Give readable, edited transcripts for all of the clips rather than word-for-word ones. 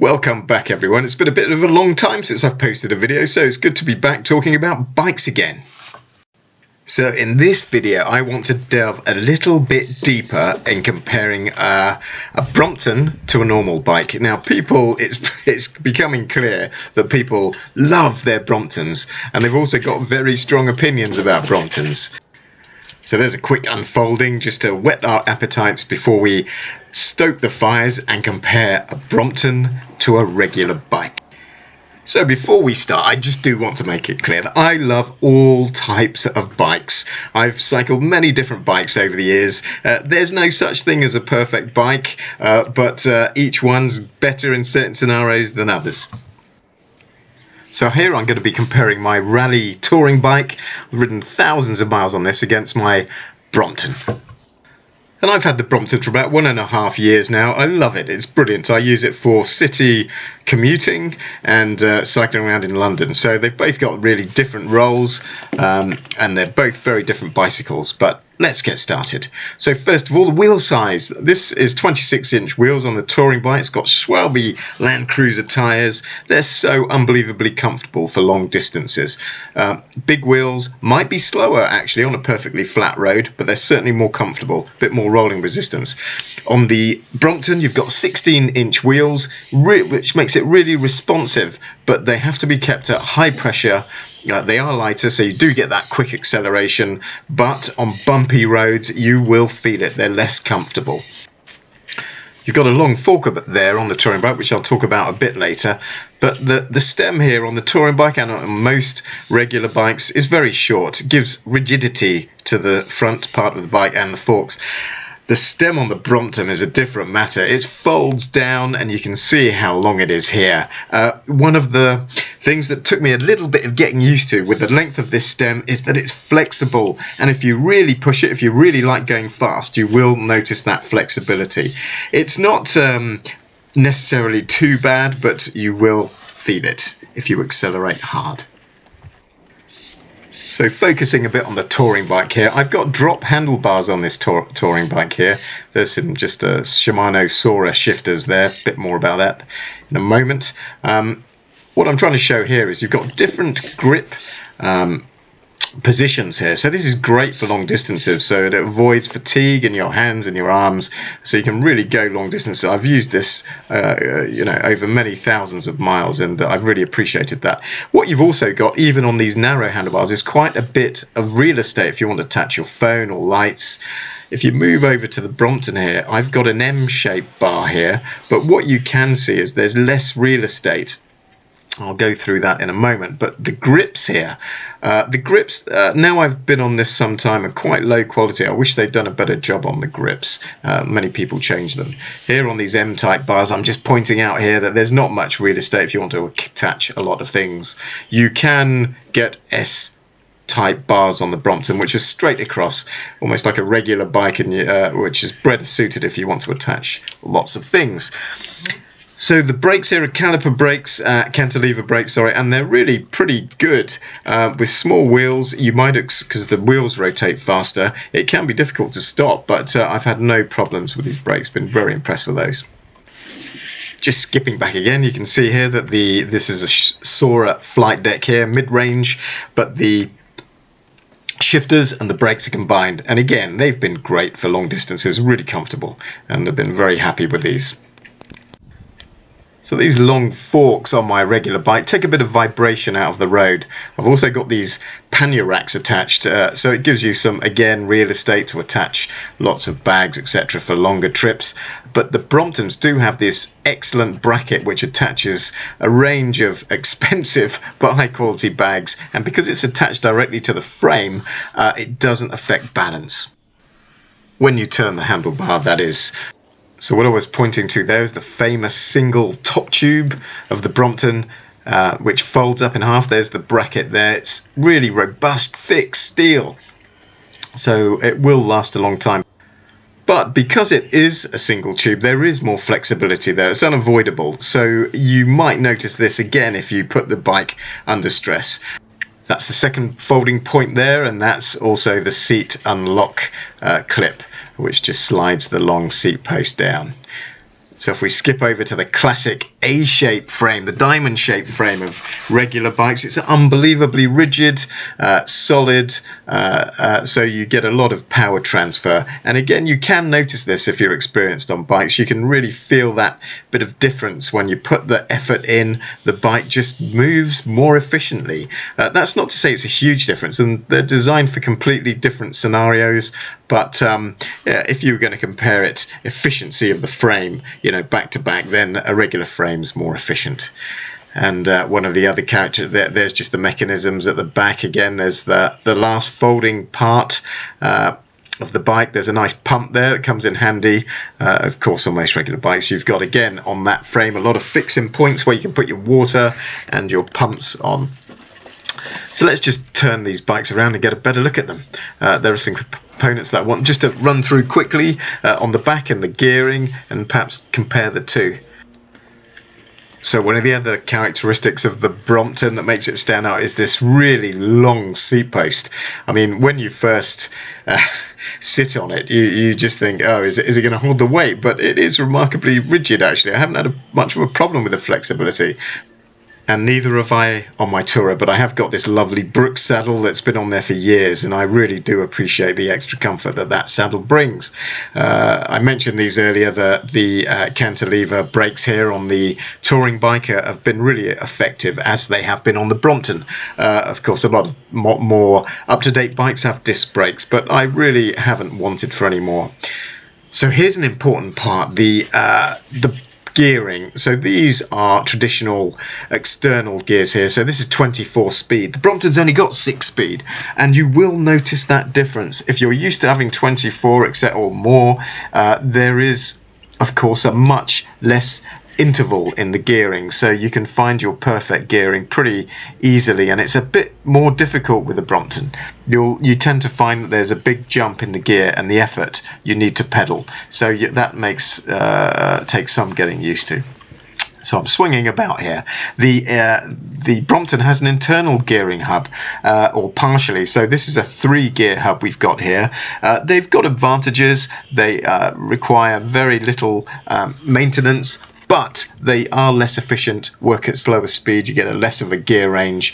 Welcome back everyone. It's been a bit of a long time since I've posted a video, so it's good to be back talking about bikes again. So in this video I want to delve a little bit deeper in comparing a Brompton to a normal bike. Now it's becoming clear that people love their Bromptons, and they've also got very strong opinions about Bromptons. So there's a quick unfolding just to whet our appetites before we stoke the fires and compare a Brompton to a regular bike. So before we start, I just do want to make it clear that I love all types of bikes. I've cycled many different bikes over the years. There's no such thing as a perfect bike, but each one's better in certain scenarios than others. So here I'm going to be comparing my rally touring bike. I've ridden thousands of miles on this against my Brompton. And I've had the Brompton for about 1.5 years now. I love it. It's brilliant. I use it for city commuting and cycling around in London. So they've both got really different roles, and they're both very different bicycles. But let's get started. So first of all, the wheel size. This is 26-inch wheels on the touring bike. It's got Schwalbe Land Cruiser tyres. They're so unbelievably comfortable for long distances. Big wheels might be slower actually on a perfectly flat road, but they're certainly more comfortable, a bit more rolling resistance. On the Brompton, you've got 16-inch wheels, which makes it really responsive, but they have to be kept at high pressure. They are lighter, so you do get that quick acceleration, but on bumpy roads you will feel it. They're less comfortable. You've got a long fork there on the touring bike, which I'll talk about a bit later, but the stem here on the touring bike and on most regular bikes is very short. It gives rigidity to the front part of the bike and the forks. The stem on the Brompton is a different matter. It folds down and you can see how long it is here. One of the things that took me a little bit of getting used to with the length of this stem is that it's flexible, and if you really push it, if you really like going fast, you will notice that flexibility. It's not necessarily too bad, but you will feel it if you accelerate hard. So focusing a bit on the touring bike here, I've got drop handlebars on this touring bike here. There's some just Shimano Sora shifters there, a bit more about that in a moment. What I'm trying to show here is you've got different grip positions here. So this is great for long distances, so it avoids fatigue in your hands and your arms, so you can really go long distances. I've used this over many thousands of miles, and I've really appreciated that. What you've also got, even on these narrow handlebars, is quite a bit of real estate if you want to attach your phone or lights. If you move over to the Brompton here, I've got an M-shaped bar here, but what you can see is there's less real estate. I'll go through that in a moment, but the grips here, now I've been on this some time, are quite low quality. I wish they'd done a better job on the grips. Many people change them. Here on these M-type bars, I'm just pointing out here that there's not much real estate if you want to attach a lot of things. You can get S-type bars on the Brompton, which is straight across, almost like a regular bike, and which is better suited if you want to attach lots of things. So the brakes here are caliper brakes, cantilever brakes, sorry, and they're really pretty good. With small wheels, you might, because the wheels rotate faster, it can be difficult to stop, but I've had no problems with these brakes, been very impressed with those. Just skipping back again, you can see here that this is a Sora flight deck here, mid-range, but the shifters and the brakes are combined, and again, they've been great for long distances, really comfortable, and I've been very happy with these. So these long forks on my regular bike take a bit of vibration out of the road. I've also got these pannier racks attached, so it gives you some, again, real estate to attach lots of bags, etc. for longer trips. But the Bromptons do have this excellent bracket which attaches a range of expensive but high quality bags, and because it's attached directly to the frame, it doesn't affect balance. When you turn the handlebar, that is. So what I was pointing to there is the famous single top tube of the Brompton, which folds up in half. There's the bracket there. It's really robust, thick steel, so it will last a long time. But because it is a single tube, there is more flexibility there. It's unavoidable. So you might notice this again if you put the bike under stress. That's the second folding point there, and that's also the seat unlock clip, which just slides the long seat post down. So if we skip over to the classic A-shaped frame, the diamond-shaped frame of regular bikes. It's unbelievably rigid, solid, so you get a lot of power transfer. And again, you can notice this if you're experienced on bikes. You can really feel that bit of difference when you put the effort in. The bike just moves more efficiently. That's not to say it's a huge difference, and they're designed for completely different scenarios. But yeah, if you were going to compare it, efficiency of the frame, back to back, then a regular frame's more efficient. And one of the other characters, there's just the mechanisms at the back again. There's the last folding part of the bike. There's a nice pump there that comes in handy. Of course, on most regular bikes, you've got, again, on that frame, a lot of fixing points where you can put your water and your pumps on. So let's just turn these bikes around and get a better look at them. There are some components that I want just to run through quickly on the back and the gearing, and perhaps compare the two. So one of the other characteristics of the Brompton that makes it stand out is this really long seat post. I mean, when you first sit on it, you just think, oh, is it going to hold the weight? But it is remarkably rigid, actually. I haven't had much of a problem with the flexibility. And neither have I on my tourer, but I have got this lovely Brooks saddle that's been on there for years, and I really do appreciate the extra comfort that saddle brings. I mentioned these earlier, the cantilever brakes here on the touring bike have been really effective, as they have been on the Brompton. Of course, a lot of more up-to-date bikes have disc brakes, but I really haven't wanted for any more. So here's an important part, the gearing. So these are traditional external gears here. So this is 24 speed. The Brompton's only got 6 speed, and you will notice that difference. If you're used to having 24 or more, there is, of course, a much less interval in the gearing, so you can find your perfect gearing pretty easily, and it's a bit more difficult with the Brompton. You tend to find that there's a big jump in the gear and the effort you need to pedal, so that takes some getting used to. So I'm swinging about here. The Brompton has an internal gearing hub, or partially. So this is a 3-gear hub we've got here. They've got advantages. They require very little maintenance, but they are less efficient, work at slower speed, you get a less of a gear range.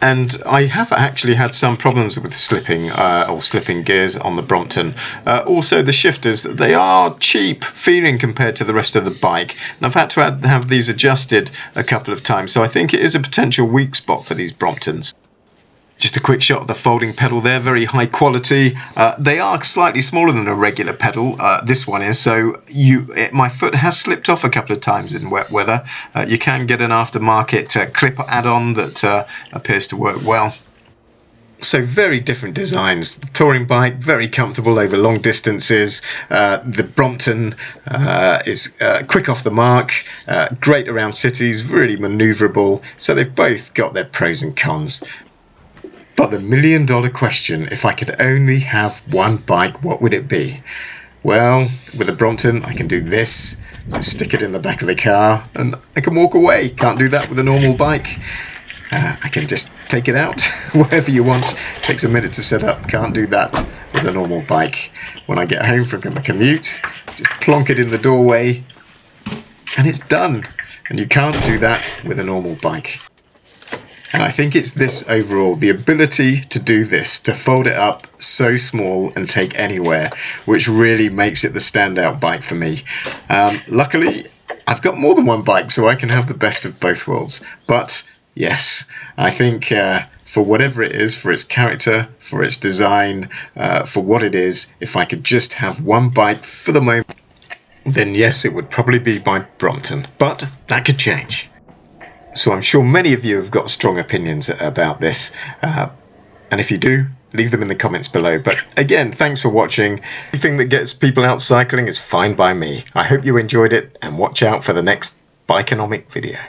And I have actually had some problems with slipping gears on the Brompton. Also, the shifters, they are cheap feeling compared to the rest of the bike. And I've had to have these adjusted a couple of times, so I think it is a potential weak spot for these Bromptons. Just a quick shot of the folding pedal there, very high quality. They are slightly smaller than a regular pedal, this one is, so my foot has slipped off a couple of times in wet weather. You can get an aftermarket clip add-on that appears to work well. So very different designs. The touring bike, very comfortable over long distances. The Brompton is quick off the mark, great around cities, really manoeuvrable. So they've both got their pros and cons. But the million-dollar question, if I could only have one bike, what would it be? Well, with a Brompton, I can do this, just stick it in the back of the car, and I can walk away. Can't do that with a normal bike. I can just take it out wherever you want. Takes a minute to set up. Can't do that with a normal bike. When I get home from a commute, just plonk it in the doorway, and it's done. And you can't do that with a normal bike. And I think it's this overall, the ability to do this, to fold it up so small and take anywhere, which really makes it the standout bike for me. Luckily, I've got more than one bike, so I can have the best of both worlds. But yes, I think for whatever it is, for its character, for its design, for what it is, if I could just have one bike for the moment, then yes, it would probably be my Brompton. But that could change. So I'm sure many of you have got strong opinions about this, and if you do, leave them in the comments below. But again, thanks for watching. Anything that gets people out cycling is fine by me. I hope you enjoyed it, and watch out for the next bikeonomic video.